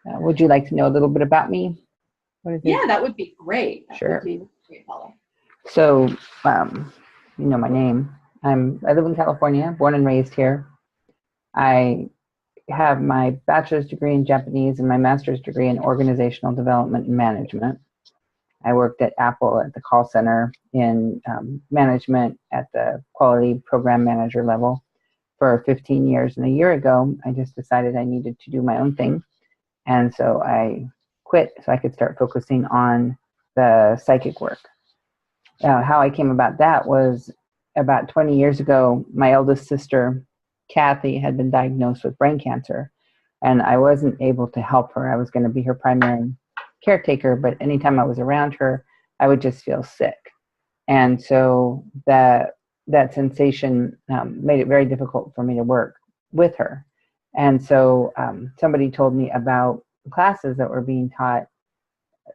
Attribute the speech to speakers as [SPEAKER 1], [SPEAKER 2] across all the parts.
[SPEAKER 1] Would you like to know a little bit about me? What is it?
[SPEAKER 2] Yeah, that would be great. That would
[SPEAKER 1] Sure.
[SPEAKER 2] be great, Paula.
[SPEAKER 1] So, you know my name. I live in California, born and raised here. I have my bachelor's degree in Japanese and my master's degree in organizational development and management. I worked at Apple at the call center in management at the quality program manager level for 15 years. And a year ago, I just decided I needed to do my own thing. And so I quit so I could start focusing on the psychic work. How I came about that was about 20 years ago, my eldest sister, Kathy, had been diagnosed with brain cancer. And I wasn't able to help her. I was going to be her primary caretaker, but anytime I was around her, I would just feel sick. And so that sensation made it very difficult for me to work with her. And so somebody told me about classes that were being taught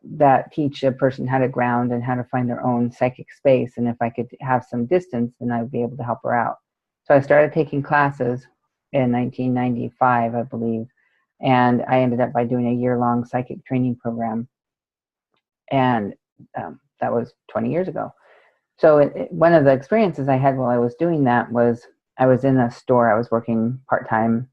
[SPEAKER 1] that teach a person how to ground and how to find their own psychic space. And if I could have some distance, then I would be able to help her out. So I started taking classes in 1995, I believe. And I ended up by doing a year-long psychic training program. And that was 20 years ago. So one of the experiences I had while I was doing that was I was in a store. I was working part-time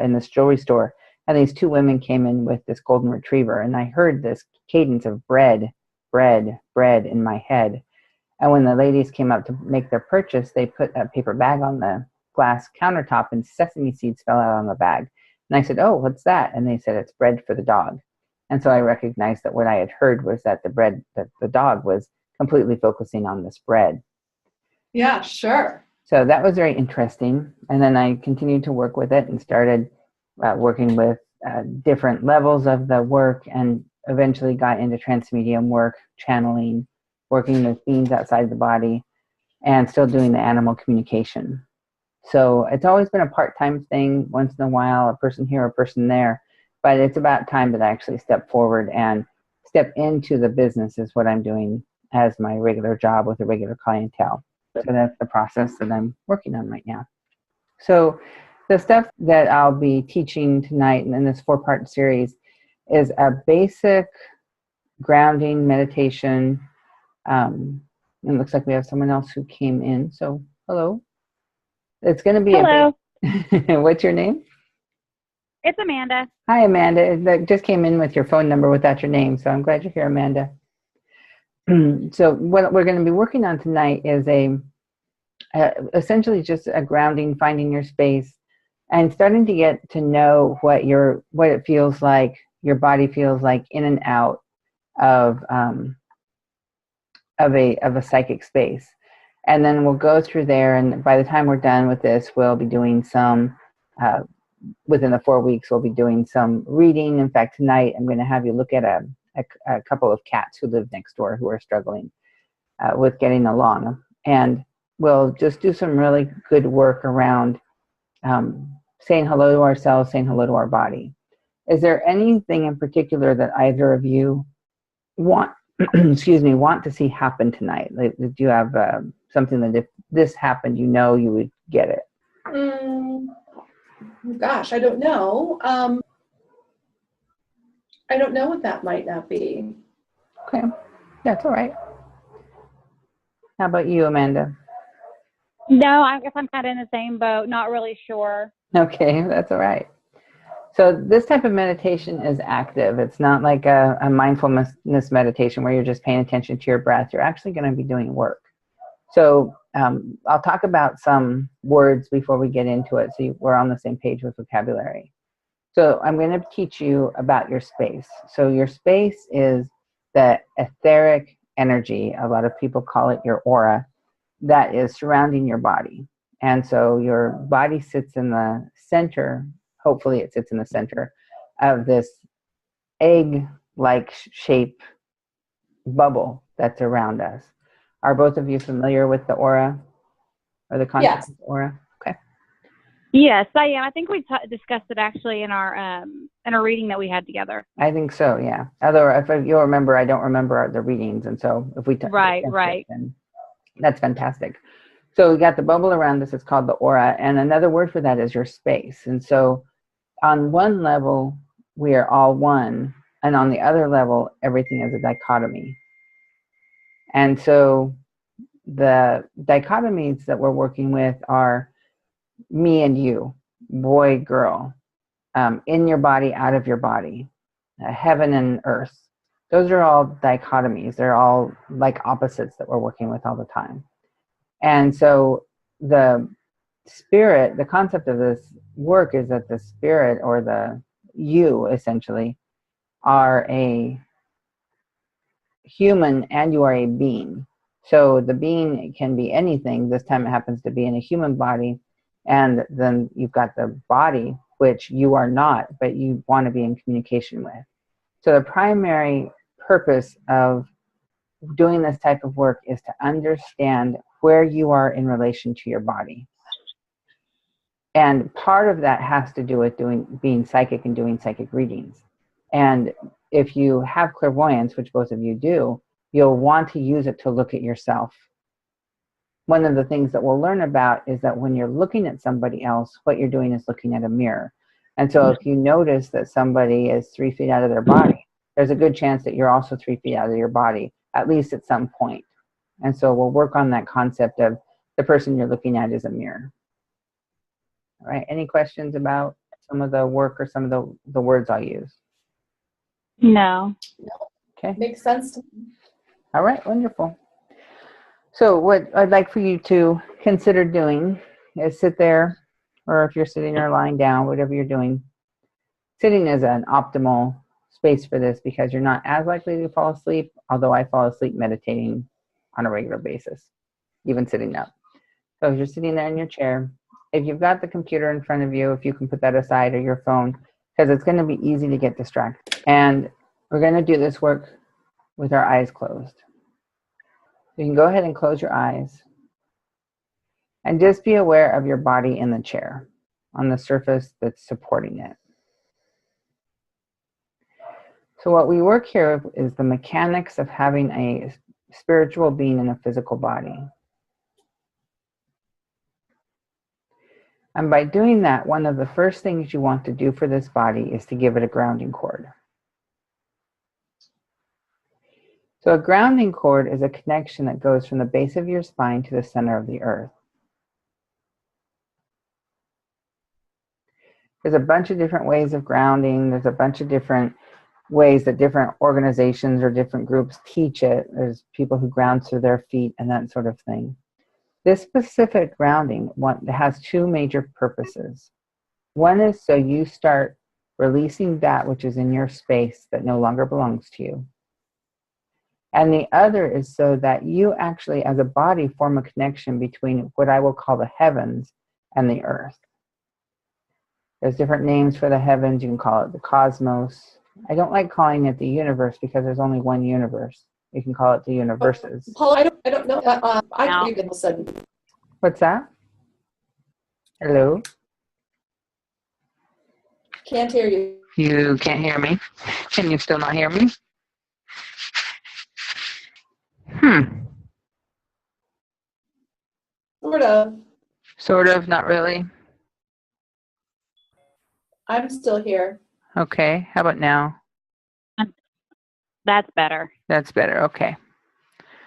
[SPEAKER 1] in this jewelry store. And these two women came in with this golden retriever. And I heard this cadence of bread, bread, bread in my head. And when the ladies came up to make their purchase, they put a paper bag on the glass countertop and sesame seeds fell out on the bag. And I said, "Oh, what's that?" And they said, "It's bread for the dog." And so I recognized that what I had heard was that the dog was completely focusing on this bread.
[SPEAKER 2] Yeah, sure.
[SPEAKER 1] So that was very interesting. And then I continued to work with it and started working with different levels of the work, and eventually got into transmedium work, channeling, working with beings outside the body, and still doing the animal communication. So it's always been a part-time thing, once in a while, a person here, a person there, but it's about time that I actually step forward and step into the business is what I'm doing as my regular job with a regular clientele. So that's the process that I'm working on right now. So the stuff that I'll be teaching tonight in this 4-part series is a basic grounding meditation. It looks like we have someone else who came in. So hello. It's going to be
[SPEAKER 3] Hello.
[SPEAKER 1] What's your name?
[SPEAKER 3] It's Amanda.
[SPEAKER 1] Hi, Amanda. That just came in with your phone number without your name, so I'm glad you're here, Amanda. So what we're going to be working on tonight is essentially just a grounding, finding your space, and starting to get to know what it feels like, your body feels like in and out of a psychic space. And then we'll go through there, and by the time we're done with this, we'll be doing some, within the 4 weeks, we'll be doing some reading. In fact, tonight I'm going to have you look at a couple of cats who live next door who are struggling with getting along. And we'll just do some really good work around saying hello to ourselves, saying hello to our body. Is there anything in particular that either of you want to see happen tonight? Like, do you have something that if this happened, you would get it?
[SPEAKER 2] Gosh, I don't know. I don't know what that might not be.
[SPEAKER 1] Okay, that's all right. How about you, Amanda?
[SPEAKER 3] No, I guess I'm kind of in the same boat. Not really sure.
[SPEAKER 1] Okay, that's all right. So this type of meditation is active. It's not like a mindfulness meditation where you're just paying attention to your breath. You're actually going to be doing work. So I'll talk about some words before we get into it so we're on the same page with vocabulary. So I'm going to teach you about your space. So your space is the etheric energy, a lot of people call it your aura, that is surrounding your body. And so your body sits in the center, hopefully it sits in the center of this egg-like shape bubble that's around us. Are both of you familiar with the aura or the concept of aura? Okay.
[SPEAKER 3] Yes, I am. I think we discussed it actually in our reading that we had together.
[SPEAKER 1] I think so, yeah. Although if you'll remember, I don't remember the readings, and so if we
[SPEAKER 3] right,
[SPEAKER 1] then that's fantastic. So we got the bubble around us. It's called the aura, and another word for that is your space. And so on one level, we are all one. And on the other level, everything is a dichotomy. And so the dichotomies that we're working with are me and you, boy, girl, in your body, out of your body, heaven and earth. Those are all dichotomies. They're all like opposites that we're working with all the time. And so the spirit, the concept of this work is that the spirit, or the you essentially, are a human and you are a being. So the being can be anything. This time it happens to be in a human body. And then you've got the body, which you are not, but you want to be in communication with. So the primary purpose of doing this type of work is to understand where you are in relation to your body. And part of that has to do with being psychic and doing psychic readings. And if you have clairvoyance, which both of you do, you'll want to use it to look at yourself. One of the things that we'll learn about is that when you're looking at somebody else, what you're doing is looking at a mirror. And so if you notice that somebody is 3 feet out of their body, there's a good chance that you're also 3 feet out of your body, at least at some point. And so we'll work on that concept of the person you're looking at is a mirror. All right, any questions about some of the work or some of the words I'll use?
[SPEAKER 3] No.
[SPEAKER 1] Okay.
[SPEAKER 2] Makes sense to me.
[SPEAKER 1] All right, wonderful. So what I'd like for you to consider doing is sit there, or if you're sitting or lying down, whatever you're doing. Sitting is an optimal space for this because you're not as likely to fall asleep, although I fall asleep meditating on a regular basis, even sitting up. So if you're sitting there in your chair, if you've got the computer in front of you, if you can put that aside, or your phone, because it's going to be easy to get distracted. And we're going to do this work with our eyes closed. You can go ahead and close your eyes and just be aware of your body in the chair on the surface that's supporting it. So what we work here is the mechanics of having a spiritual being in a physical body. And by doing that, one of the first things you want to do for this body is to give it a grounding cord. So a grounding cord is a connection that goes from the base of your spine to the center of the earth. There's a bunch of different ways of grounding. There's a bunch of different ways that different organizations or different groups teach it. There's people who ground through their feet and that sort of thing. This specific grounding has two major purposes. One is so you start releasing that which is in your space that no longer belongs to you. And the other is so that you actually, as a body, form a connection between what I will call the heavens and the earth. There's different names for the heavens. You can call it the cosmos. I don't like calling it the universe because there's only one universe. You can call it the universes.
[SPEAKER 2] Paul, I don't know. I agree with sudden.
[SPEAKER 1] What's that? Hello?
[SPEAKER 2] Can't hear you.
[SPEAKER 1] You can't hear me? Can you still not hear me?
[SPEAKER 2] Sort of.
[SPEAKER 1] Sort of, not really.
[SPEAKER 2] I'm still here.
[SPEAKER 1] Okay, how about now?
[SPEAKER 3] That's better.
[SPEAKER 1] That's better, okay.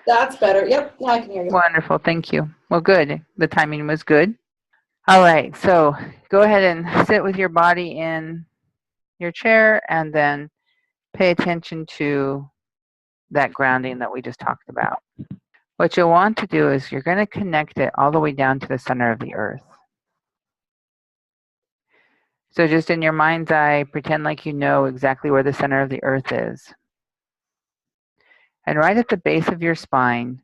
[SPEAKER 2] That's better. Yep, now I can hear you.
[SPEAKER 1] Wonderful, thank you. Well, good. The timing was good. All right, so go ahead and sit with your body in your chair and then pay attention to that grounding that we just talked about. What you'll want to do is you're going to connect it all the way down to the center of the earth. So just in your mind's eye, pretend like you know exactly where the center of the earth is. And right at the base of your spine,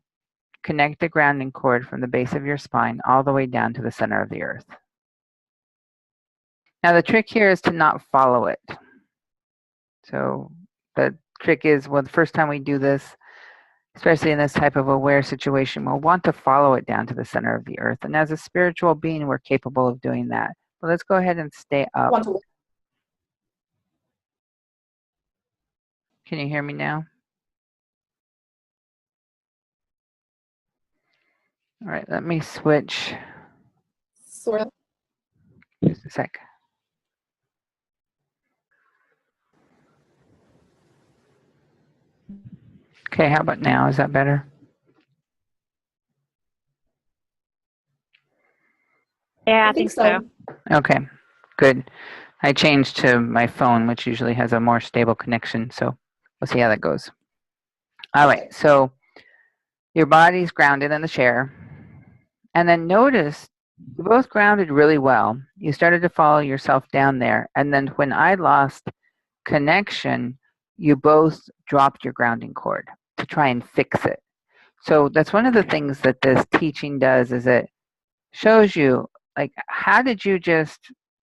[SPEAKER 1] connect the grounding cord from the base of your spine all the way down to the center of the earth. Now the trick here is to not follow it. So the trick is, well, the first time we do this, especially in this type of aware situation, we'll want to follow it down to the center of the earth. And as a spiritual being, we're capable of doing that. But let's go ahead and stay up. Can you hear me now? All right, let me switch.
[SPEAKER 2] Sort of.
[SPEAKER 1] Just a sec. Okay, how about now? Is that better?
[SPEAKER 3] Yeah,
[SPEAKER 2] I think
[SPEAKER 3] so.
[SPEAKER 2] so.
[SPEAKER 1] Okay, good. I changed to my phone, which usually has a more stable connection, so we'll see how that goes. All
[SPEAKER 2] Okay.
[SPEAKER 1] right, so your body's grounded in the chair. And then notice you both grounded really well. You started to follow yourself down there. And then when I lost connection, you both dropped your grounding cord to try and fix it. So that's one of the things that this teaching does is it shows you like how did you just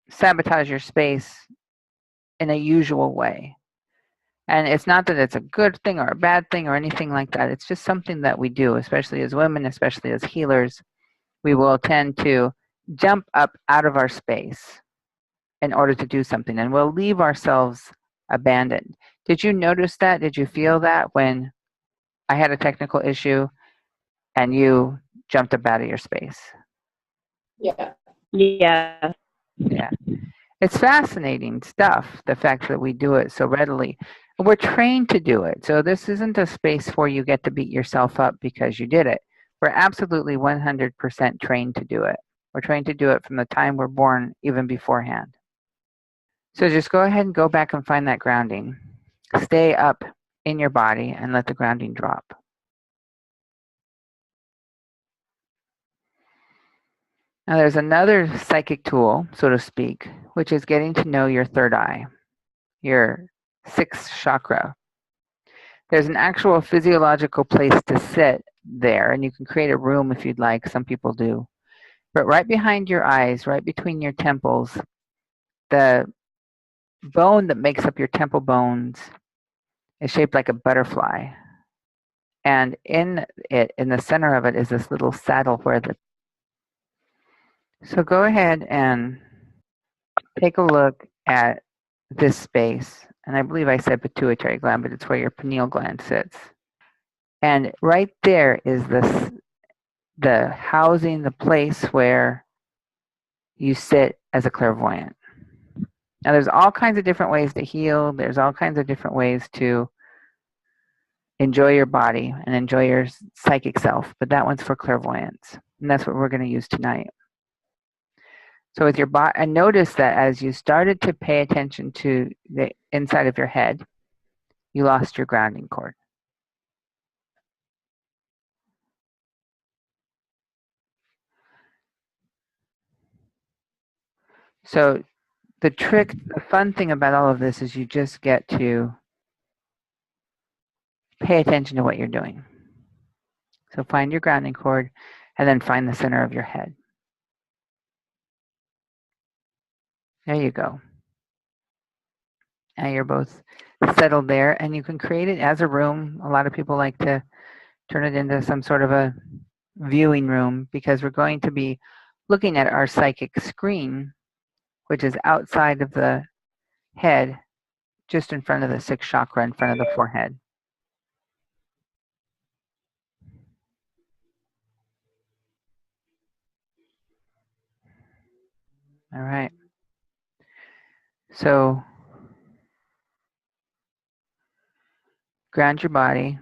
[SPEAKER 1] sabotage your space in a usual way? And it's not that it's a good thing or a bad thing or anything like that. It's just something that we do, especially as women, especially as healers. We will tend to jump up out of our space in order to do something, and we'll leave ourselves abandoned. Did you notice that? Did you feel that when I had a technical issue and you jumped up out of your space?
[SPEAKER 2] Yeah.
[SPEAKER 3] Yeah.
[SPEAKER 1] Yeah. It's fascinating stuff, the fact that we do it so readily. We're trained to do it. So this isn't a space where you get to beat yourself up because you did it. We're absolutely 100% trained to do it. We're trained to do it from the time we're born, even beforehand. So just go ahead and go back and find that grounding. Stay up in your body and let the grounding drop. Now there's another psychic tool, so to speak, which is getting to know your third eye, your sixth chakra. There's an actual physiological place to sit there, and you can create a room if you'd like. Some people do. But right behind your eyes, right between your temples, the bone that makes up your temple bones is shaped like a butterfly. And in it, in the center of it, is this little saddle where the. So go ahead and take a look at this space. And I believe I said pituitary gland, but it's where your pineal gland sits. And right there is the housing, the place where you sit as a clairvoyant. Now, there's all kinds of different ways to heal. There's all kinds of different ways to enjoy your body and enjoy your psychic self, but that one's for clairvoyance. And that's what we're going to use tonight. So with your body, and notice that as you started to pay attention to the inside of your head, you lost your grounding cord. So the trick, the fun thing about all of this is you just get to pay attention to what you're doing. So find your grounding cord and then find the center of your head. There you go. Now you're both settled there, and you can create it as a room. A lot of people like to turn it into some sort of a viewing room because we're going to be looking at our psychic screen, which is outside of the head, just in front of the sixth chakra, in front of the forehead. All right. So ground your body.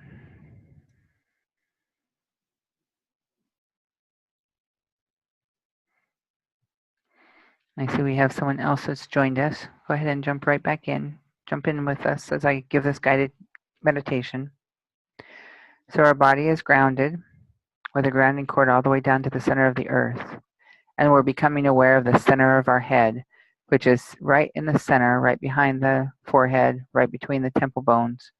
[SPEAKER 1] I see we have someone else that's joined us. Go ahead and jump right back in. Jump in with us as I give this guided meditation. So our body is grounded with a grounding cord all the way down to the center of the earth. And we're becoming aware of the center of our head, which is right in the center, right behind the forehead, right between the temple bones.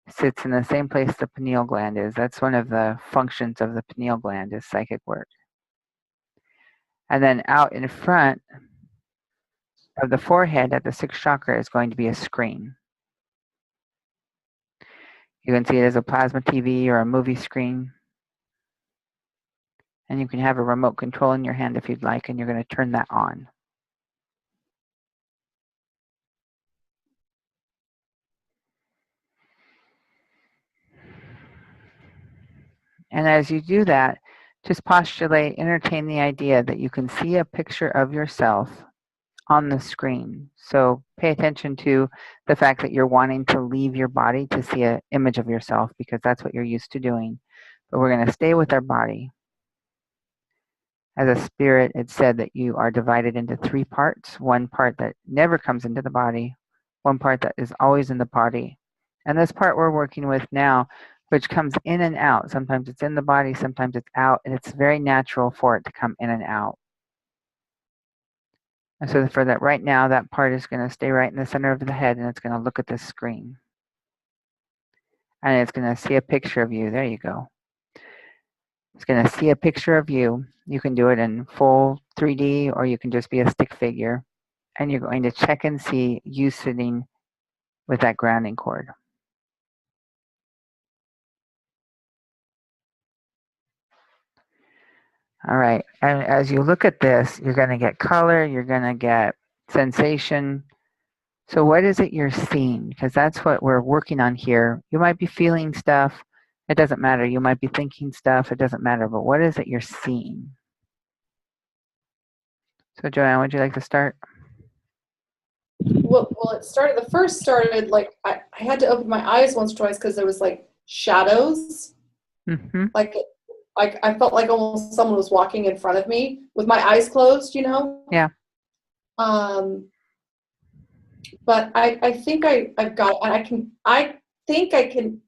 [SPEAKER 1] Sits in the same place the pineal gland is. That's one of the functions of the pineal gland is psychic work. And then out in front of the forehead at the sixth chakra is going to be a screen. You can see it as a plasma TV or a movie screen. And you can have a remote control in your hand if you'd like, and you're going to turn that on. And as you do that, just postulate, entertain the idea that you can see a picture of yourself on the screen. So pay attention to the fact that you're wanting to leave your body to see an image of yourself because that's what you're used to doing. But we're going to stay with our body. As a spirit, it's said that you are divided into 3 parts. One part that never comes into the body, one part that is always in the body. And this part we're working with now, which comes in and out. Sometimes it's in the body, sometimes it's out, and it's very natural for it to come in and out. And so for that right now, that part is going to stay right in the center of the head, and it's going to look at this screen. And it's going to see a picture of you. There you go. It's going to see a picture of you. You can do it in full 3D, or you can just be a stick figure. And you're going to check and see you sitting with that grounding cord. All right. And as you look at this, you're going to get color, you're going to get sensation. So what is it you're seeing? Because that's what we're working on here. You might be feeling stuff. It doesn't matter. You might be thinking stuff. It doesn't matter. But what is it you're seeing? So Joanne, would you like to start?
[SPEAKER 2] Well, the first started like I had to open my eyes once or twice because there was like shadows.
[SPEAKER 1] Mm-hmm.
[SPEAKER 2] Like I felt like almost someone was walking in front of me with my eyes closed, you know?
[SPEAKER 1] Yeah.
[SPEAKER 2] But I think I've got, and I think I can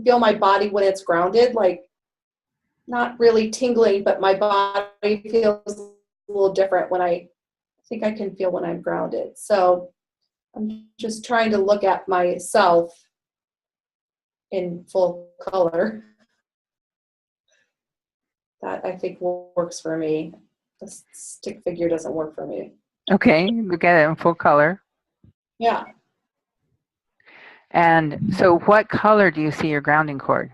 [SPEAKER 2] feel my body when it's grounded, like not really tingling, but my body feels a little different when I think I can feel when I'm grounded. So I'm just trying to look at myself in full color. That I think works for me. The stick figure doesn't work for me.
[SPEAKER 1] Okay, look at it in full color.
[SPEAKER 2] Yeah.
[SPEAKER 1] And so what color do you see your grounding cord?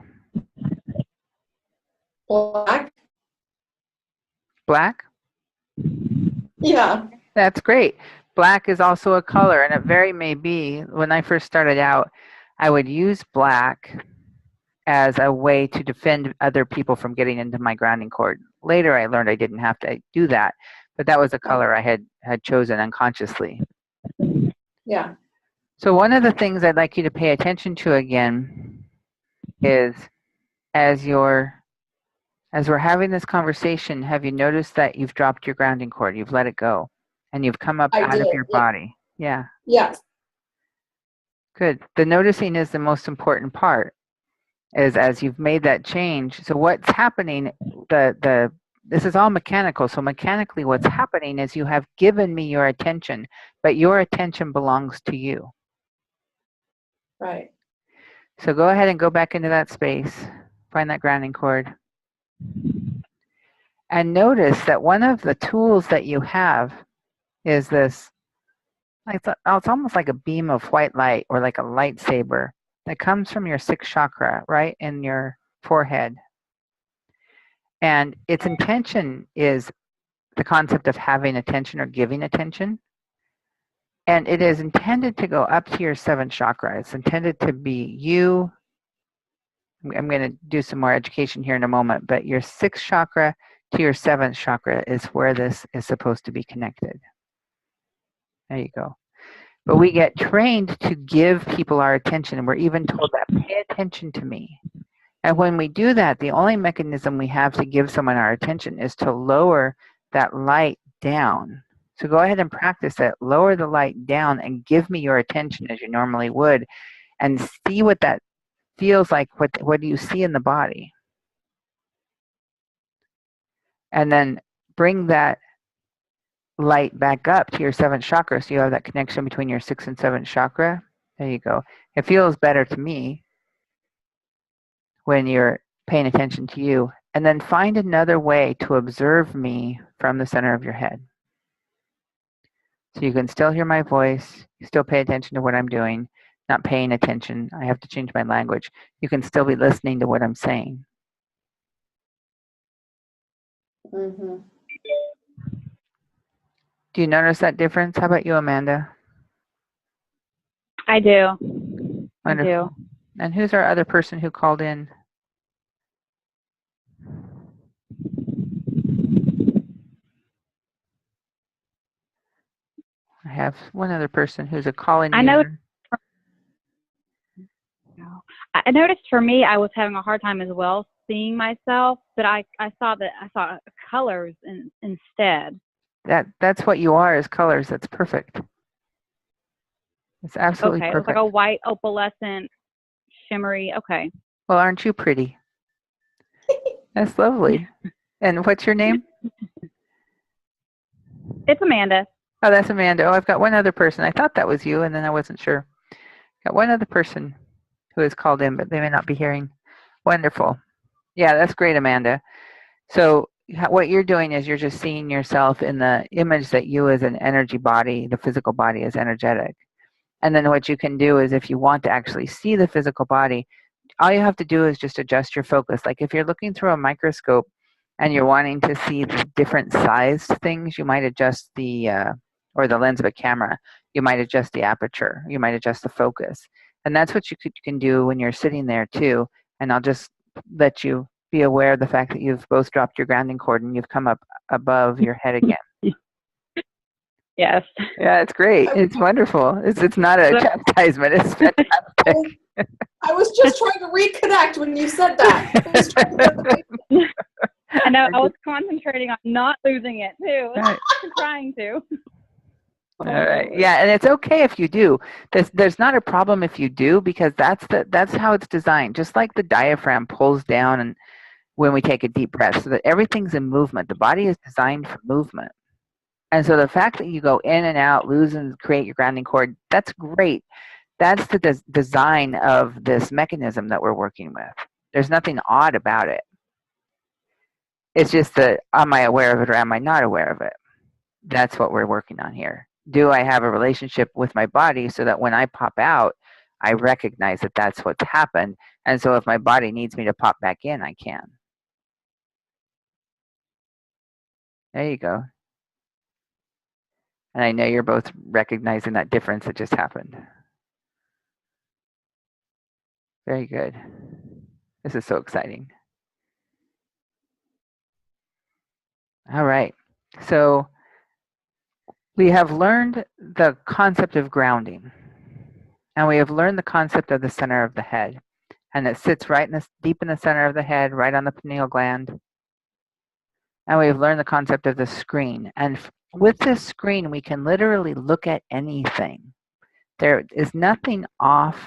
[SPEAKER 2] Black?
[SPEAKER 1] Black?
[SPEAKER 2] Yeah.
[SPEAKER 1] That's great. Black is also a color, and it very may be. When I first started out, I would use black as a way to defend other people from getting into my grounding cord. Later, I learned I didn't have to do that, but that was a color I had chosen unconsciously.
[SPEAKER 2] Yeah.
[SPEAKER 1] So one of the things I'd like you to pay attention to again is as we're having this conversation, have you noticed that you've dropped your grounding cord? You've let it go, and you've come up out of your body. Yeah.
[SPEAKER 2] Yes.
[SPEAKER 1] Good. The noticing is the most important part. Is as you've made that change. So what's happening? This is all mechanical. So mechanically, what's happening is you have given me your attention, but your attention belongs to you.
[SPEAKER 2] Right.
[SPEAKER 1] So go ahead and go back into that space. Find that grounding cord. And notice that one of the tools that you have is this, it's almost like a beam of white light or like a lightsaber that comes from your 6th chakra, right in your forehead. And its intention is the concept of having attention or giving attention. And it is intended to go up to your 7th chakra. It's intended to be you. I'm going to do some more education here in a moment, but your 6th chakra to your 7th chakra is where this is supposed to be connected. There you go. But we get trained to give people our attention, and we're even told that, pay attention to me. And when we do that, the only mechanism we have to give someone our attention is to lower that light down. So go ahead and practice it. Lower the light down and give me your attention as you normally would, and see what that feels like. What do you see in the body? And then bring that light back up to your 7th chakra, so you have that connection between your 6th and 7th chakra. There you go. It feels better to me when you're paying attention to you. And then find another way to observe me from the center of your head. So you can still hear my voice, you still pay attention to what I'm doing, not paying attention. I have to change my language. You can still be listening to what I'm saying.
[SPEAKER 2] Mm-hmm.
[SPEAKER 1] Do you notice that difference? How about you, Amanda?
[SPEAKER 3] I do.
[SPEAKER 1] Wonderful.
[SPEAKER 3] I do.
[SPEAKER 1] And who's our other person who called in? I have one other person who's a calling
[SPEAKER 3] I know.
[SPEAKER 1] mirror.
[SPEAKER 3] I noticed for me, I was having a hard time as well seeing myself, but I saw colors instead.
[SPEAKER 1] That's what you are, is colors. That's perfect. It's absolutely
[SPEAKER 3] Okay, it was like
[SPEAKER 1] perfect.
[SPEAKER 3] a white opalescent, shimmery. Okay,
[SPEAKER 1] Well, aren't you pretty? That's lovely. And what's your name?
[SPEAKER 3] it's Amanda.
[SPEAKER 1] Oh, that's Amanda. Oh, I've got one other person. I thought that was you, and then I wasn't sure. Got one other person who has called in, but they may not be hearing. Wonderful. Yeah, that's great, Amanda. So what you're doing is you're just seeing yourself in the image that you as an energy body, the physical body, is energetic. And then what you can do is, if you want to actually see the physical body, all you have to do is just adjust your focus. Like if you're looking through a microscope and you're wanting to see the different sized things, you might adjust or the lens of a camera. You might adjust the aperture. You might adjust the focus. And that's what you can do when you're sitting there too. And I'll just let you be aware of the fact that you've both dropped your grounding cord and you've come up above your head again.
[SPEAKER 3] Yes.
[SPEAKER 1] Yeah, it's great. It's wonderful. It's not a chastisement. It's fantastic.
[SPEAKER 2] I was just trying to reconnect when you said that.
[SPEAKER 3] I know. I was concentrating on not losing it too.
[SPEAKER 1] Right.
[SPEAKER 3] Trying to.
[SPEAKER 1] All right. Yeah, and it's okay if you do. There's not a problem if you do, because that's how it's designed. Just like the diaphragm pulls down and when we take a deep breath, so that everything's in movement. The body is designed for movement. And so the fact that you go in and out, lose and create your grounding cord, that's great. That's the design of this mechanism that we're working with. There's nothing odd about it. It's just that, am I aware of it or am I not aware of it? That's what we're working on here. Do I have a relationship with my body so that when I pop out, I recognize that that's what's happened. And so if my body needs me to pop back in, I can. There you go. And I know you're both recognizing that difference that just happened. Very good. This is so exciting. All right. So we have learned the concept of grounding. And we have learned the concept of the center of the head. And it sits right deep in the center of the head, right on the pineal gland. And we've learned the concept of the screen. And with this screen, we can literally look at anything. There is nothing off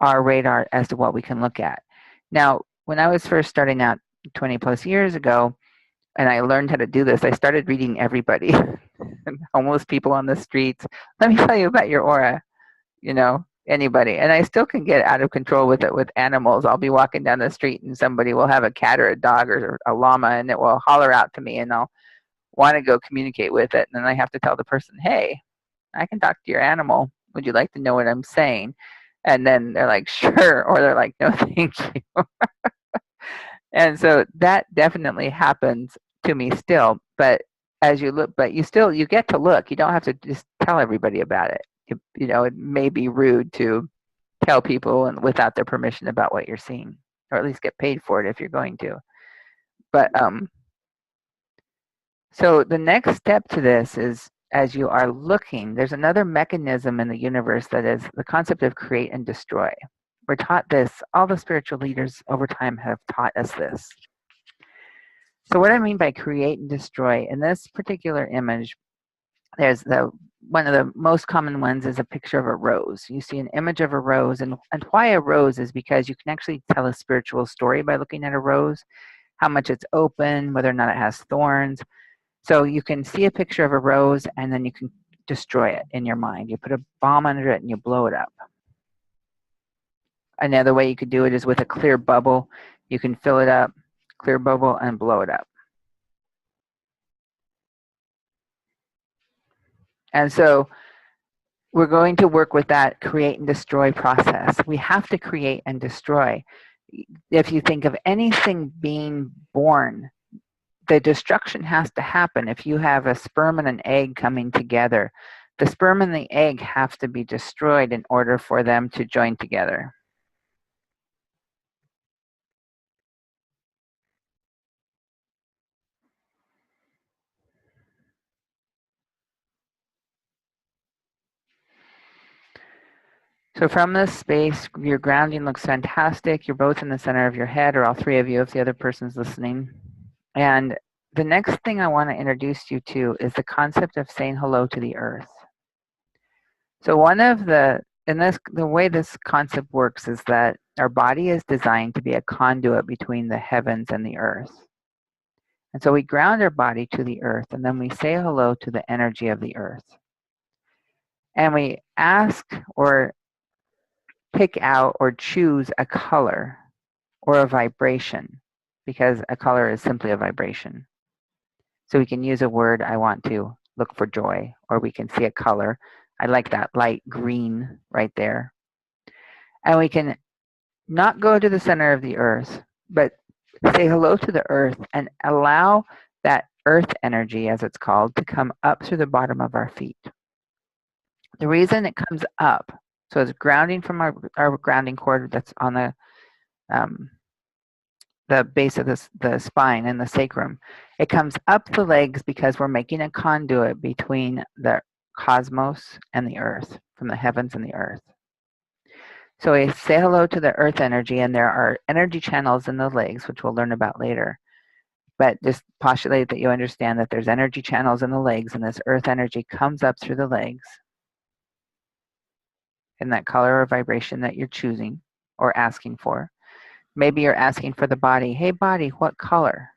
[SPEAKER 1] our radar as to what we can look at. Now, when I was first starting out 20 plus years ago, and I learned how to do this, I started reading everybody, homeless people on the streets. Let me tell you about your aura, anybody. And I still can get out of control with it with animals. I'll be walking down the street and somebody will have a cat or a dog or a llama, and it will holler out to me, and I'll want to go communicate with it. And then I have to tell the person, hey, I can talk to your animal. Would you like to know what I'm saying? And then they're like, sure. Or they're like, no, thank you. And so that definitely happens to me still. But as you look, you get to look. You don't have to just tell everybody about it. It may be rude to tell people and without their permission about what you're seeing, or at least get paid for it if you're going to. But so the next step to this is, as you are looking, there's another mechanism in the universe that is the concept of create and destroy. We're taught this. All the spiritual leaders over time have taught us this. So what I mean by create and destroy, in this particular image, there's one of the most common ones is a picture of a rose. You see an image of a rose, and why a rose is because you can actually tell a spiritual story by looking at a rose, how much it's open, whether or not it has thorns. So you can see a picture of a rose, and then you can destroy it in your mind. You put a bomb under it and you blow it up. Another way you could do it is with a clear bubble. You can fill it up, clear bubble, and blow it up. And so we're going to work with that create and destroy process. We have to create and destroy. If you think of anything being born, the destruction has to happen. If you have a sperm and an egg coming together, the sperm and the egg have to be destroyed in order for them to join together. So from this space, your grounding looks fantastic. You're both in the center of your head, or all three of you if the other person's listening. And the next thing I want to introduce you to is the concept of saying hello to the earth. So the way this concept works is that our body is designed to be a conduit between the heavens and the earth. And so we ground our body to the earth, and then we say hello to the energy of the earth. And we ask or pick out or choose a color or a vibration, because a color is simply a vibration. So we can use a word, I want to look for joy, or we can see a color. I like that light green right there. And we can not go to the center of the earth, but say hello to the earth and allow that earth energy, as it's called, to come up through the bottom of our feet. The reason it comes up, so it's grounding from our grounding cord that's on the base of the spine and the sacrum. It comes up the legs because we're making a conduit between the cosmos and the earth, from the heavens and the earth. So we say hello to the earth energy, and there are energy channels in the legs, which we'll learn about later. But just postulate that you understand that there's energy channels in the legs, and this earth energy comes up through the legs in that color or vibration that you're choosing or asking for. Maybe you're asking for the body. Hey, body, what color?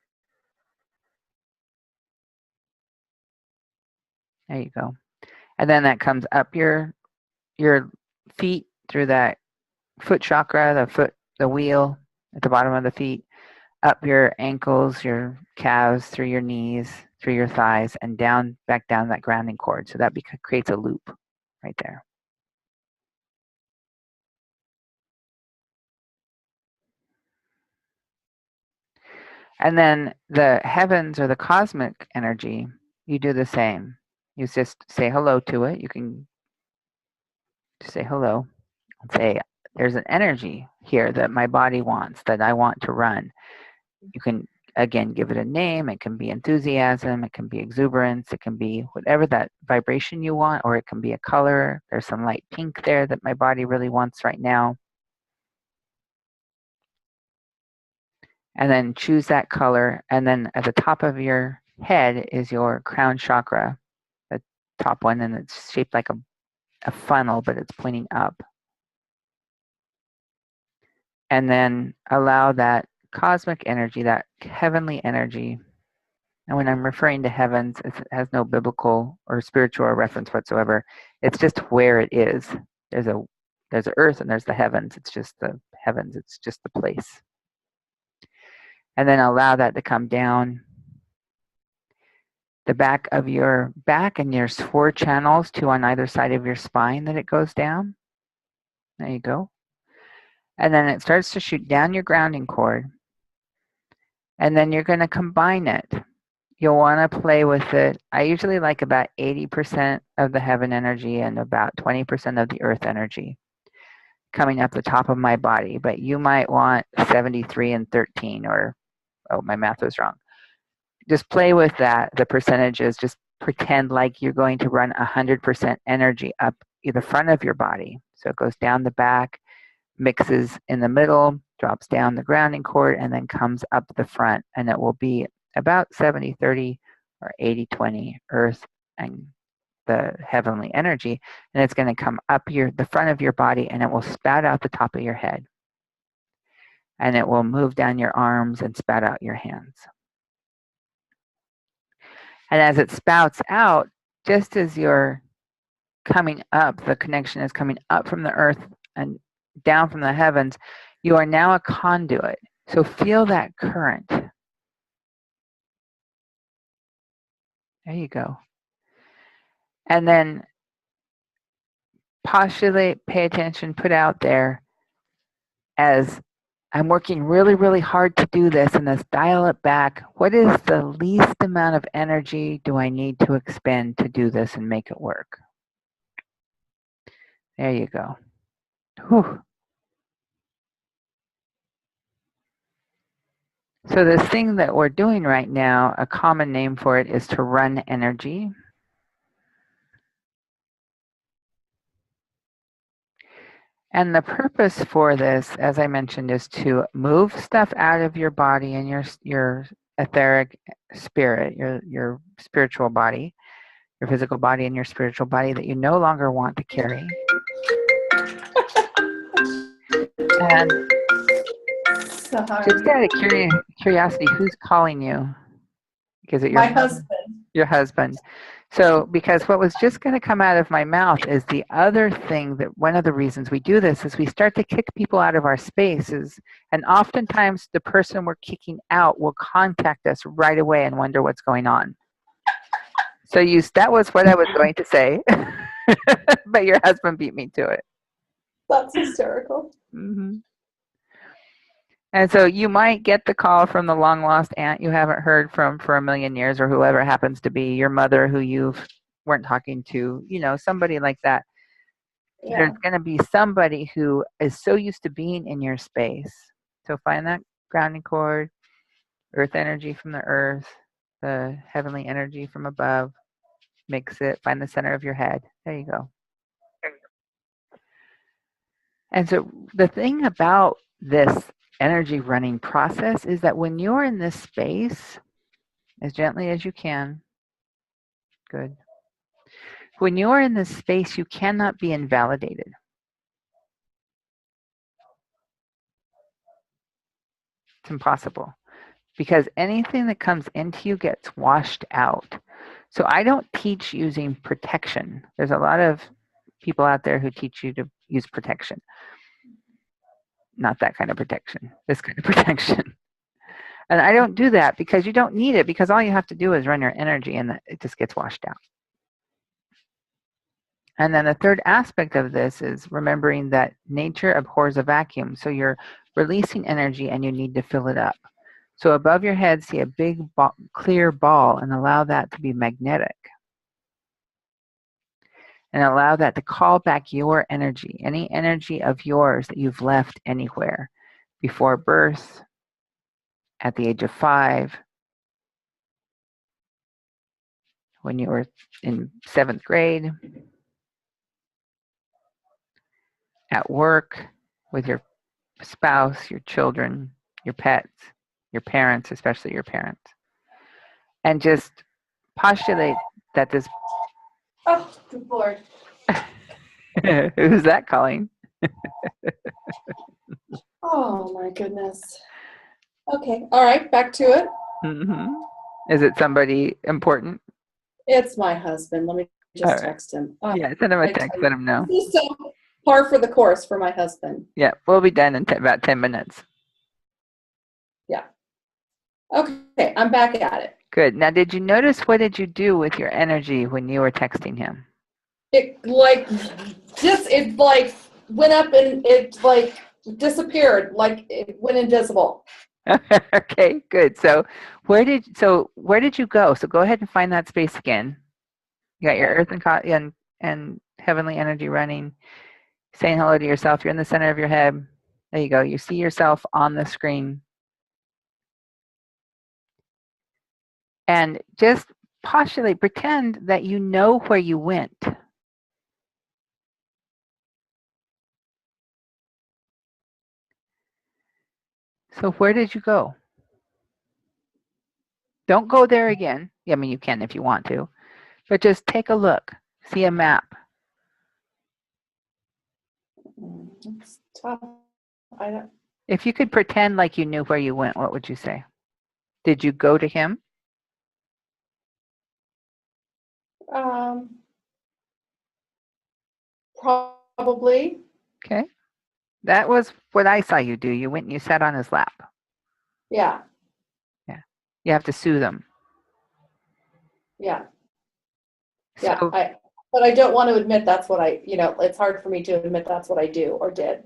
[SPEAKER 1] There you go. And then that comes up your feet through that foot chakra, the wheel at the bottom of the feet, up your ankles, your calves, through your knees, through your thighs, and down, back down that grounding cord. So that creates a loop right there. And then the heavens or the cosmic energy, you do the same. You just say hello to it. You can just say hello and say, there's an energy here that my body wants, that I want to run. You can, again, give it a name. It can be enthusiasm. It can be exuberance. It can be whatever that vibration you want, or it can be a color. There's some light pink there that my body really wants right now. And then choose that color. And then at the top of your head is your crown chakra, the top one, and it's shaped like a funnel, but it's pointing up. And then allow that cosmic energy, that heavenly energy. And when I'm referring to heavens, it has no biblical or spiritual reference whatsoever. It's just where it is. There's a earth and there's the heavens. It's just the heavens. It's just the place. And then allow that to come down the back of your back, and there's 4 channels, 2 on either side of your spine that it goes down. There you go. And then it starts to shoot down your grounding cord. And then you're going to combine it. You'll want to play with it. I usually like about 80% of the heaven energy and about 20% of the earth energy coming up the top of my body. But you might want 73 and 13, or, oh, my math was wrong. Just play with that, the percentages. Just pretend like you're going to run 100% energy up the front of your body. So it goes down the back, mixes in the middle, drops down the grounding cord, and then comes up the front. And it will be about 70-30 or 80-20 earth and the heavenly energy. And it's going to come up the front of your body, and it will spout out the top of your head. And it will move down your arms and spout out your hands. And as it spouts out, just as you're coming up, the connection is coming up from the earth and down from the heavens, you are now a conduit. So feel that current. There you go. And then postulate, pay attention, put out there as I'm working really, really hard to do this, and let's dial it back. What is the least amount of energy do I need to expend to do this and make it work? There you go. Whew. So this thing that we're doing right now, a common name for it is to run energy. And the purpose for this, as I mentioned, is to move stuff out of your body and your etheric spirit, your spiritual body, your physical body and your spiritual body that you no longer want to carry. And
[SPEAKER 2] Sorry.
[SPEAKER 1] just out of curiosity, who's calling you? Is it your
[SPEAKER 2] My
[SPEAKER 1] mother?
[SPEAKER 2] husband.
[SPEAKER 1] Your husband. So, because what was just going to come out of my mouth is the other thing that one of the reasons we do this is we start to kick people out of our spaces. And oftentimes the person we're kicking out will contact us right away and wonder what's going on. So that was what I was going to say, but your husband beat me to it.
[SPEAKER 2] That's hysterical.
[SPEAKER 1] Mm-hmm. And so you might get the call from the long lost aunt you haven't heard from for a million years, or whoever it happens to be, your mother who you weren't talking to, somebody like that.
[SPEAKER 2] Yeah.
[SPEAKER 1] There's going to be somebody who is so used to being in your space. So find that grounding cord, earth energy from the earth, the heavenly energy from above, mix it, find the center of your head. There you go. And so the thing about this energy running process is that when you're in this space, as gently as you can, good. When you're in this space, you cannot be invalidated. It's impossible because anything that comes into you gets washed out. So I don't teach using protection. There's a lot of people out there who teach you to use protection. Not that kind of protection, this kind of protection. And I don't do that because you don't need it, because all you have to do is run your energy and it just gets washed out. And then the third aspect of this is remembering that nature abhors a vacuum. So you're releasing energy and you need to fill it up. So above your head, see a big clear ball and allow that to be magnetic. And allow that to call back your energy, any energy of yours that you've left anywhere before birth, at the age of 5, when you were in 7th grade, at work, with your spouse, your children, your pets, your parents, especially your parents. And just postulate that this...
[SPEAKER 2] Oh, good Lord.
[SPEAKER 1] Who's that calling?
[SPEAKER 2] Oh, my goodness. Okay. All right. Back to it.
[SPEAKER 1] Mm-hmm. Is it somebody important?
[SPEAKER 2] It's my husband. Let me just
[SPEAKER 1] All right.
[SPEAKER 2] text him. Oh,
[SPEAKER 1] Yeah, send him a text, let him know.
[SPEAKER 2] This is so par for the course for my husband.
[SPEAKER 1] Yeah, we'll be done in about 10 minutes.
[SPEAKER 2] Yeah. Okay, I'm back at it.
[SPEAKER 1] Good. Now, did you notice, what did you do with your energy when you were texting him?
[SPEAKER 2] It went up and it disappeared, like it went invisible.
[SPEAKER 1] Okay, good. So where did you go? So go ahead and find that space again. You got your earth and heavenly energy running, saying hello to yourself. You're in the center of your head. There you go. You see yourself on the screen. And just postulate, pretend that you know where you went. So where did you go? Don't go there again. I mean, you can if you want to, but just take a look. See a map.
[SPEAKER 2] It's tough.
[SPEAKER 1] If you could pretend like you knew where you went, what would you say? Did you go to him?
[SPEAKER 2] Probably.
[SPEAKER 1] Okay. That was what I saw you do. You went and you sat on his lap.
[SPEAKER 2] Yeah.
[SPEAKER 1] Yeah. You have to soothe him.
[SPEAKER 2] Yeah.
[SPEAKER 1] Yeah. So,
[SPEAKER 2] but I don't want to admit that's what it's hard for me to admit that's what I do or did.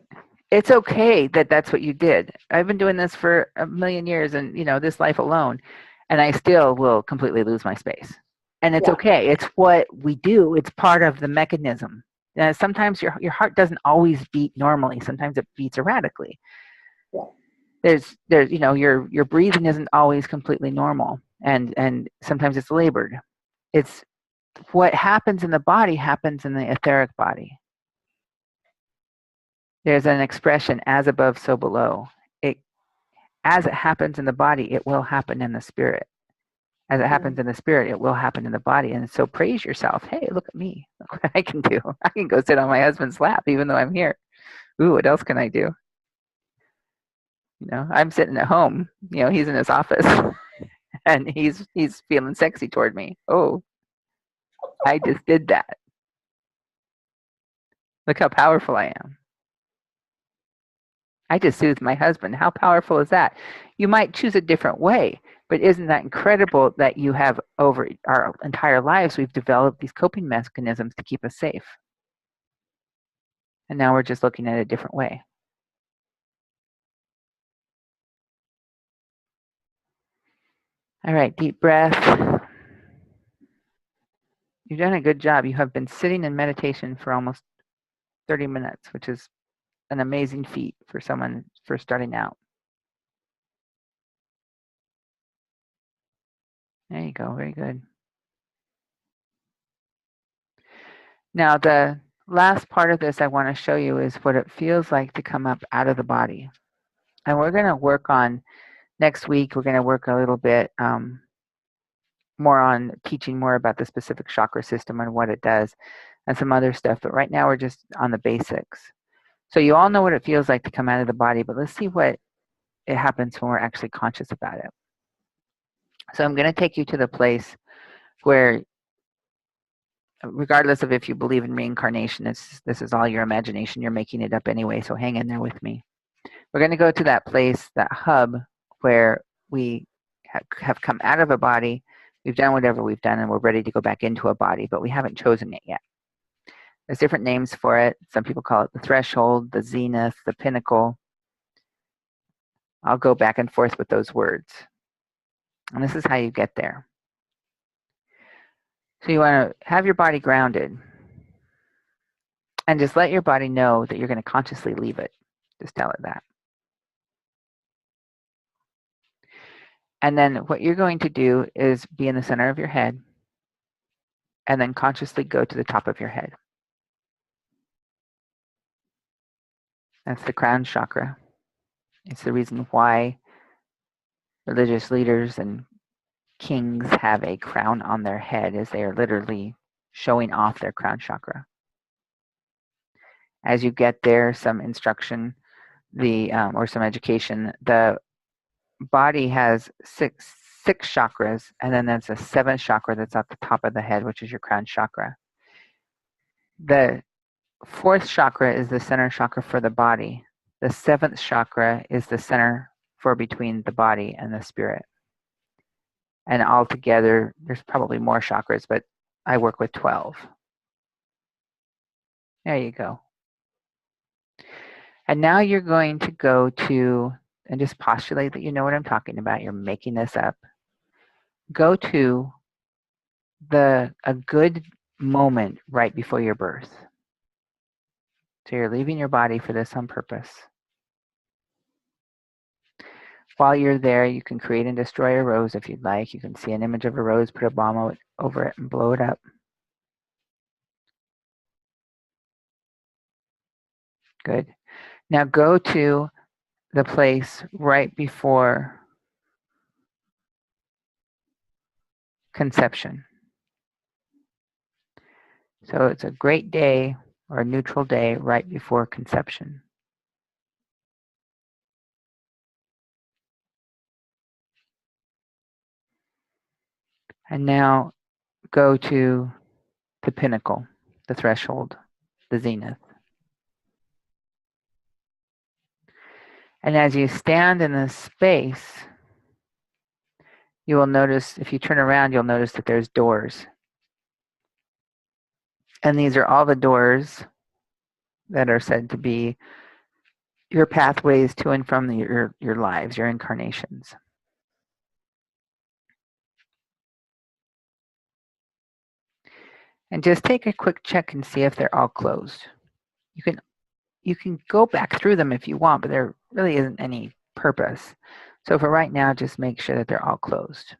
[SPEAKER 1] It's okay that that's what you did. I've been doing this for a million years and, this life alone, and I still will completely lose my space. And it's okay. It's what we do. It's part of the mechanism. Sometimes your heart doesn't always beat normally. Sometimes it beats erratically.
[SPEAKER 2] Yeah.
[SPEAKER 1] There's your breathing isn't always completely normal, and sometimes it's labored. It's what happens in the body happens in the etheric body. There's an expression, as above, so below. As it happens in the body, it will happen in the spirit. As it happens in the spirit, it will happen in the body. And so praise yourself. Hey, look at me. Look what I can do. I can go sit on my husband's lap even though I'm here. Ooh, what else can I do? I'm sitting at home. He's in his office and he's feeling sexy toward me. Oh, I just did that. Look how powerful I am. I just soothed my husband. How powerful is that? You might choose a different way, but isn't that incredible that you have, over our entire lives, we've developed these coping mechanisms to keep us safe. And now we're just looking at a different way. All right, deep breath. You've done a good job. You have been sitting in meditation for almost 30 minutes, which is an amazing feat for someone first starting out. There you go. Very good. Now, the last part of this I want to show you is what it feels like to come up out of the body. And we're going to work on, next week, we're going to work a little bit more on teaching more about the specific chakra system and what it does and some other stuff. But right now we're just on the basics. So you all know what it feels like to come out of the body, but let's see what it happens when we're actually conscious about it. So I'm going to take you to the place where, regardless of if you believe in reincarnation, this is all your imagination. You're making it up anyway, so hang in there with me. We're going to go to that place, that hub, where we have come out of a body. We've done whatever we've done, and we're ready to go back into a body, but we haven't chosen it yet. There's different names for it. Some people call it the threshold, the zenith, the pinnacle. I'll go back and forth with those words. And this is how you get there. So you want to have your body grounded and just let your body know that you're going to consciously leave it. Just tell it that. And then what you're going to do is be in the center of your head and then consciously go to the top of your head. That's the crown chakra. It's the reason why religious leaders and kings have a crown on their head, is they are literally showing off their crown chakra. As you get there, some instruction, or some education, the body has six chakras, and then there's a seventh chakra that's at the top of the head, which is your crown chakra. The fourth chakra is the center chakra for the body. The seventh chakra is the center for between the body and the spirit. And altogether, there's probably more chakras, but I work with 12. There you go. And now you're going to go to, and just postulate that you know what I'm talking about. You're making this up. Go to a good moment right before your birth. So you're leaving your body for this on purpose. While you're there, you can create and destroy a rose if you'd like. You can see an image of a rose, put a bomb over it, and blow it up. Good. Now go to the place right before conception. So it's a great day or a neutral day right before conception. And now go to the pinnacle, the threshold, the zenith. And as you stand in this space, you will notice, if you turn around, you'll notice that there's doors. And these are all the doors that are said to be your pathways to and from your lives, your incarnations. And just take a quick check and see if they're all closed. You can go back through them if you want, but there really isn't any purpose. So for right now, just make sure that they're all closed.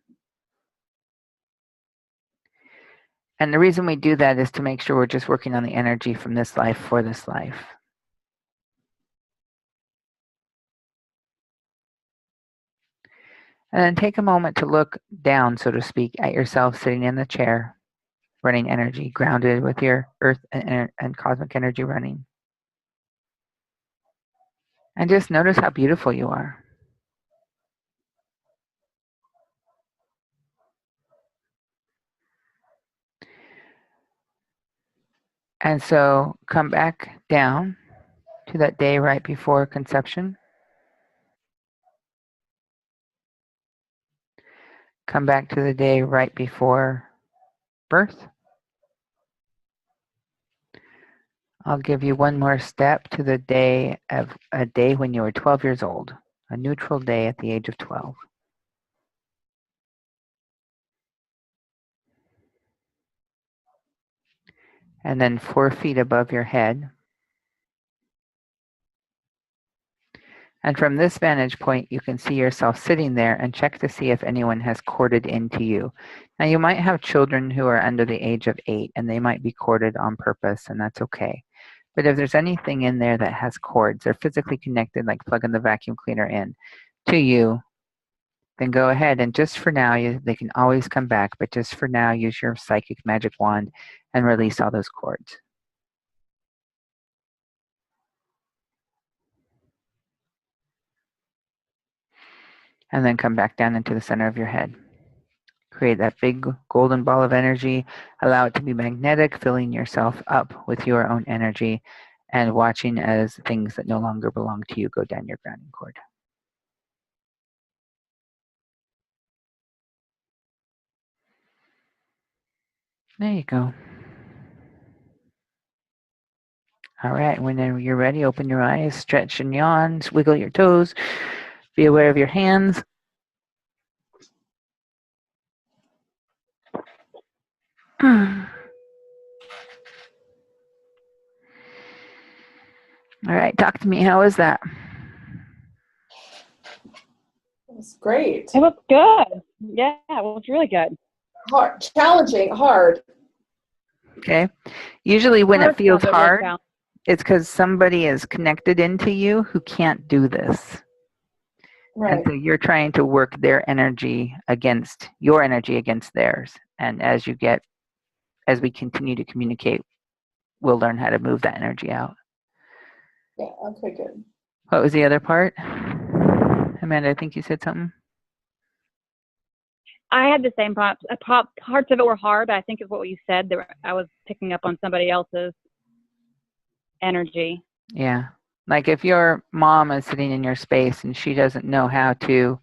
[SPEAKER 1] And the reason we do that is to make sure we're just working on the energy from this life for this life. And then take a moment to look down, so to speak, at yourself sitting in the chair, running energy, grounded with your earth and cosmic energy running. And just notice how beautiful you are. And so come back down to that day right before conception. Come back to the day right before birth. I'll give you one more step to the day of a day when you were 12 years old, a neutral day at the age of 12. And then 4 feet above your head. And from this vantage point, you can see yourself sitting there and check to see if anyone has corded into you. Now, you might have children who are under the age of 8, and they might be corded on purpose, and that's okay. But if there's anything in there that has cords, they're physically connected, like plugging the vacuum cleaner in to you, then go ahead. And just for now, they can always come back, but just for now, use your psychic magic wand and release all those cords. And then come back down into the center of your head. Create that big golden ball of energy. Allow it to be magnetic, filling yourself up with your own energy and watching as things that no longer belong to you go down your grounding cord. There you go. All right, whenever you're ready, open your eyes, stretch and yawn, wiggle your toes, be aware of your hands. All right, talk to me. How was that?
[SPEAKER 2] It was great.
[SPEAKER 3] It was good. Yeah, it was really good.
[SPEAKER 2] Hard, challenging, hard.
[SPEAKER 1] Okay. Usually when it feels
[SPEAKER 3] Part of
[SPEAKER 1] hard,
[SPEAKER 3] was
[SPEAKER 1] it's because somebody is connected into you who can't do this.
[SPEAKER 2] Right.
[SPEAKER 1] And so you're trying to work their energy against your energy against theirs. And as we continue to communicate, we'll learn how to move that energy out.
[SPEAKER 2] Yeah, okay, good.
[SPEAKER 1] What was the other part? Amanda, I think you said something.
[SPEAKER 3] I had the same parts. Parts of it were hard, but I think it's what you said. I was picking up on somebody else's energy.
[SPEAKER 1] Yeah. Like if your mom is sitting in your space and she doesn't know how to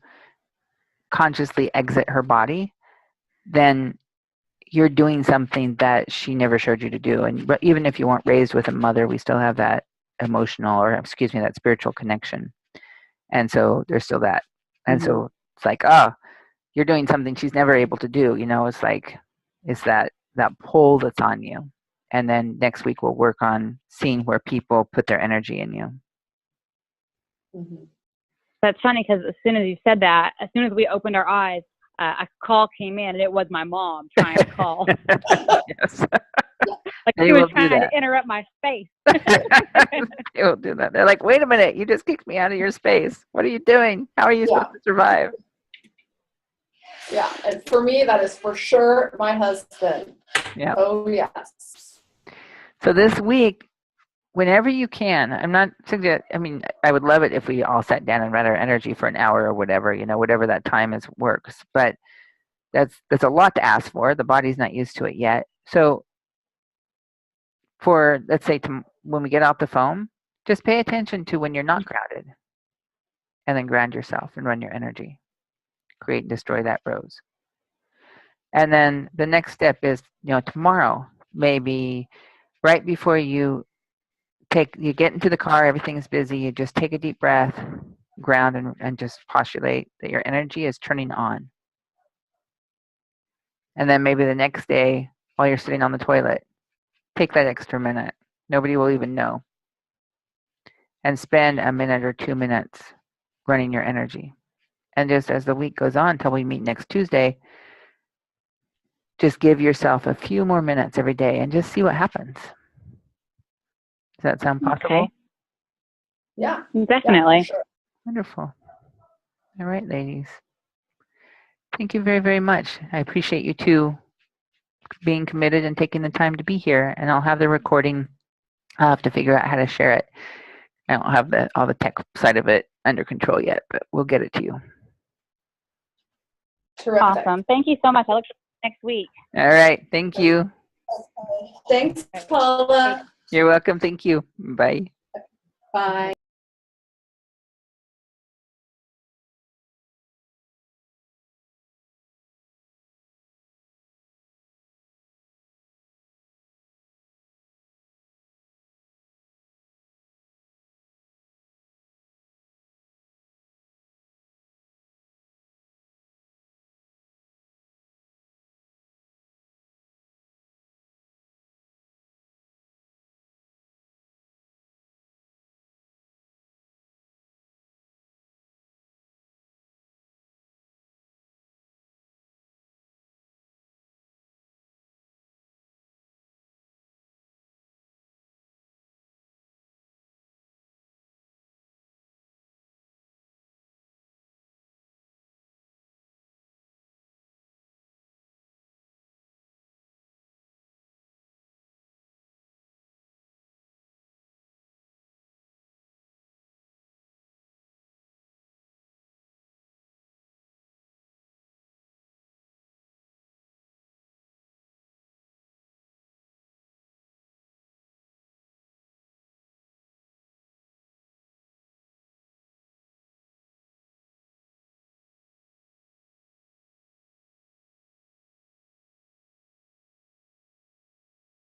[SPEAKER 1] consciously exit her body, then you're doing something that she never showed you to do. And but even if you weren't raised with a mother, we still have that emotional, or excuse me, that spiritual connection. And so there's still that. And so it's like, oh, you're doing something she's never able to do. It's like, it's that pull that's on you. And then next week we'll work on seeing where people put their energy in you.
[SPEAKER 2] Mm-hmm.
[SPEAKER 3] That's funny because as soon as you said that, as soon as we opened our eyes, a call came in, and it was my mom trying to call.
[SPEAKER 1] Yes.
[SPEAKER 3] Like
[SPEAKER 1] They
[SPEAKER 3] she was
[SPEAKER 1] will do
[SPEAKER 3] trying
[SPEAKER 1] that.
[SPEAKER 3] to interrupt my space.
[SPEAKER 1] They will do that. They're like, wait a minute, you just kicked me out of your space. What are you doing? How are you supposed to survive?
[SPEAKER 2] Yeah, and for me, that is for sure my husband.
[SPEAKER 1] Yeah.
[SPEAKER 2] Oh, yes.
[SPEAKER 1] So this week, whenever you can, I would love it if we all sat down and read our energy for an hour or whatever, whatever that time is works. But that's a lot to ask for. The body's not used to it yet. So for, let's say, when we get off the phone, just pay attention to when you're not grounded, and then ground yourself and run your energy. Create and destroy that rose. And then the next step is, tomorrow, maybe right before you get into the car, everything's busy, you just take a deep breath, ground, and just postulate that your energy is turning on. And then maybe the next day, while you're sitting on the toilet, take that extra minute. Nobody will even know. And spend a minute or 2 minutes running your energy. And just as the week goes on until we meet next Tuesday, just give yourself a few more minutes every day and just see what happens. Does that sound possible?
[SPEAKER 3] Okay.
[SPEAKER 2] Yeah.
[SPEAKER 3] Definitely.
[SPEAKER 2] Yeah, for sure.
[SPEAKER 1] Wonderful. All right, ladies. Thank you very, very much. I appreciate you two being committed and taking the time to be here. And I'll have the recording. I'll have to figure out how to share it. I don't have all the tech side of it under control yet, but we'll get it to you.
[SPEAKER 2] Terrific.
[SPEAKER 3] Awesome. Thank you so much. I look forward to next week.
[SPEAKER 1] All right. Thank you.
[SPEAKER 2] Thanks, Paula.
[SPEAKER 1] You're welcome. Thank you. Bye.
[SPEAKER 2] Bye.